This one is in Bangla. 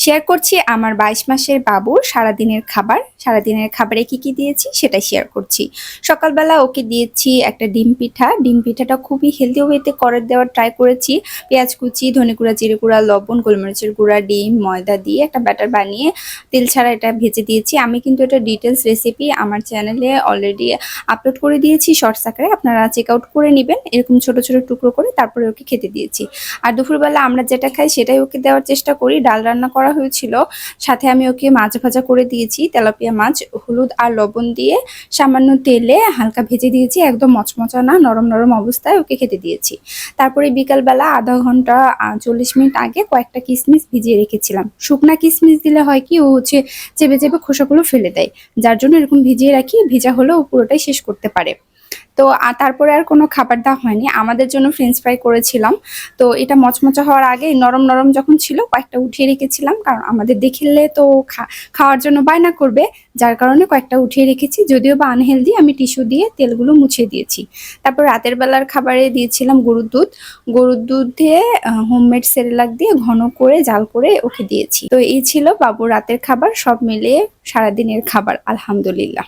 শেয়ার করছি আমার 22 মাসের বাবুর সারাদিনের খাবার। সারাদিনের খাবারে কি কি দিয়েছি সেটাই শেয়ার করছি। সকালবেলা ওকে দিয়েছি একটা ডিম পিঠা। ডিম পিঠাটা খুবই হেলদি ওয়েতে করে দেওয়ার ট্রাই করেছি। পেঁয়াজ কুচি, ধনে গুঁড়া, জিরে গুঁড়া, লবণ, গোলমরিচের গুঁড়া, ডিম, ময়দা দিয়ে একটা ব্যাটার বানিয়ে তেল ছাড়া এটা ভেজে দিয়েছি। আমি কিন্তু এটা ডিটেলস রেসিপি আমার চ্যানেলে অলরেডি আপলোড করে দিয়েছি শর্টস আকারে, আপনারা চেক আউট করে নেবেন। এরকম ছোট ছোট টুকরো করে তারপরে ওকে খেতে দিয়েছি। আর দুপুরবেলা আমরা যেটা খাই সেটাই ওকে দেওয়ার চেষ্টা করি। ডাল রান্না করা হয়েছিল, সাথে আমি ওকে মাছ ভাজা করে দিয়েছি। তেলাপিয়া মাছ হলুদ আর লবণ দিয়ে সামান্য তেলে হালকা ভেজে দিয়েছি, একদম মচমচা না, নরম নরম অবস্থায় ওকে খেতে দিয়েছি। তারপরে বিকালবেলা আধা ঘন্টা 40 মিনিট আগে কয়েকটা কিশমিশ ভিজিয়ে রেখেছিলাম। শুকনা কিশমিশ দিলে হয় কি, ও চেপে চেপে খোসাগুলো ফেলে দেয়, যার জন্য এরকম ভিজিয়ে রাখি। ভেজা হলেও পুরোটাই শেষ করতে পারে। তো তারপরে আর কোনো খাবার দেওয়া হয়নি। আমাদের জন্য ফ্রেঞ্চ ফ্রাই করেছিলাম। তো এটা মচমচা হওয়ার আগে নরম নরম যখন ছিল কয়েকটা উঠিয়ে রেখেছিলাম, কারণ আমাদের দেখলে তো খাওয়ার জন্য বায়না করবে, যার কারণে কয়েকটা উঠিয়ে রেখেছি। যদিও বা আনহেলদি, আমি টিস্যু দিয়ে তেলগুলো মুছিয়ে দিয়েছি। তারপর রাতের বেলার খাবারে দিয়েছিলাম গরুর দুধ। গরুর দুধ দিয়ে হোমমেড সেরেলাক দিয়ে ঘন করে জাল করে ওকে দিয়েছি। তো এই ছিল বাবুর রাতের খাবার। সব মিলিয়ে সারাদিনের খাবার, আলহামদুলিল্লাহ।